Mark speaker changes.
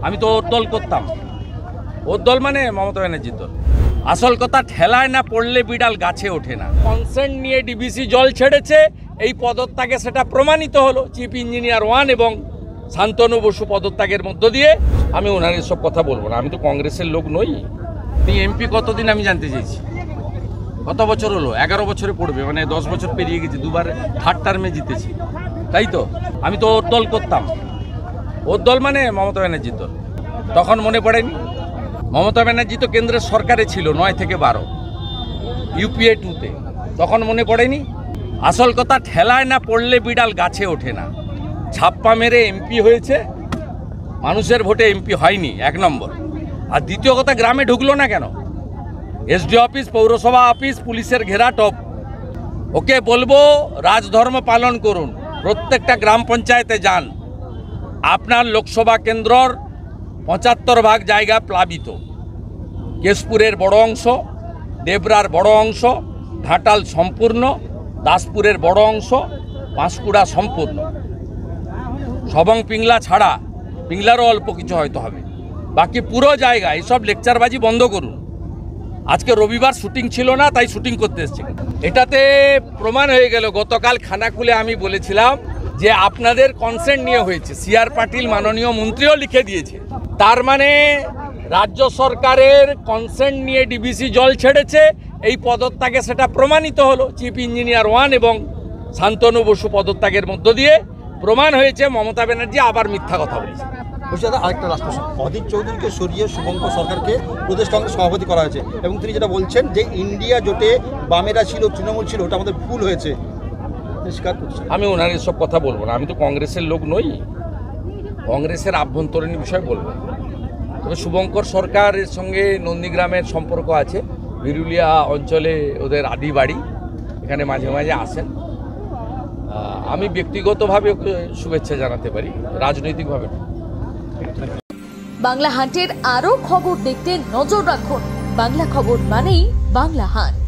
Speaker 1: আমি তো ওর দল করতাম। ওর দল মানে মমতা ব্যানার্জির দল। আসল কথা, ঠেলায় না পড়লে বিড়াল গাছে ওঠে না। কনসেন্ট নিয়ে ডিবিসি জল ছেড়েছে, এই পদত্যাগে সেটা প্রমাণিত হলো। চিফ ইঞ্জিনিয়ার 1 এবং শান্তনু বসু পদত্যাগের মধ্য দিয়ে। আমি ওনার এসব কথা বলবো না, আমি তো কংগ্রেসের লোক নই। তিনি এমপি কতদিন আমি জানতে চাইছি। কত বছর হলো? 11 বছরে পড়বে, মানে 10 বছর পেরিয়ে গেছে। দুবার থার্ড টার্মে জিতেছি, তাই তো? আমি তো ওর দল করতাম। ওর দল মানে মমতা ব্যানার্জির দল। তখন মনে পড়েনি? মমতা ব্যানার্জি তো কেন্দ্রের সরকারে ছিল 9 থেকে 12, UPA 2-তে। তখন মনে পড়েনি? আসল কথা, ঠেলায় না পড়লে বিড়াল গাছে ওঠে না। ছাপ্পা মেরে এমপি হয়েছে, মানুষের ভোটে এমপি হয়নি, 1 নম্বর। আর দ্বিতীয় কথা, গ্রামে ঢুকলো না কেন? SD অফিস, পৌরসভা অফিস, পুলিশের ঘেরা টপ। ওকে বলবো রাজধর্ম পালন করুন, প্রত্যেকটা গ্রাম পঞ্চায়েতে যান। আপনার লোকসভা কেন্দ্রর 75% জায়গা প্লাবিত। কেশপুরের বড় অংশ, দেবরার বড় অংশ, ঘাটাল সম্পূর্ণ, দাসপুরের বড় অংশ, পাঁশকুড়া সম্পূর্ণ। সবং পিংলা ছাড়া, পিংলারও অল্প কিছু হয়তো হবে, বাকি পুরো জায়গা। এইসব লেকচারবাজি বন্ধ করুন। আজকে রবিবার শুটিং ছিল না, তাই শুটিং করতে এসছে। এটাতে প্রমাণ হয়ে গেল। গতকাল খানাকুলে আমি বলেছিলাম যে আপনাদের কনসেন্ট নিয়ে হয়েছে। CR পাটিল মাননীয় মন্ত্রীও লিখে দিয়েছে। তার মানে রাজ্য সরকারের কনসেন্ট নিয়ে ডিবিসি জল ছেড়েছে, এই পদত্যাগে সেটা প্রমাণিত হলো। চিফ ইঞ্জিনিয়ার 1 এবং শান্তনু বসু পদত্যাগের মধ্য দিয়ে প্রমাণ হয়েছে মমতা ব্যানার্জি আবার মিথ্যা কথা বলেছে।
Speaker 2: আরেকটা লাস্ট প্রশ্ন, অধীর চৌধুরীকে সরিয়ে শুভঙ্কর সরকারকে প্রদেশ কংগ্রেস সভাপতি করা হয়েছে, এবং তিনি যেটা বলছেন যে ইন্ডিয়া জোটে বামেরা ছিল, তৃণমূল ছিল, ওটা আমাদের ভুল হয়েছে।
Speaker 1: আমি ওনার এসব কথা বলবো না, আমি তো কংগ্রেসের লোক নই। কংগ্রেসের আভ্যন্তরীণ বিষয় বলবো। তবে শুভঙ্কর সরকারের সঙ্গে নন্দীগ্রামের সম্পর্ক আছে। বিরুলিয়া অঞ্চলে ওদের আদি বাড়ি, এখানে মাঝে মাঝে আসেন। আমি ব্যক্তিগতভাবে ওকে শুভেচ্ছা জানাতে পারি, রাজনৈতিকভাবে।
Speaker 3: বাংলা হান্টের আরো খবর দেখতে নজর রাখুন। বাংলা খবর মানেই বাংলা হান্ট।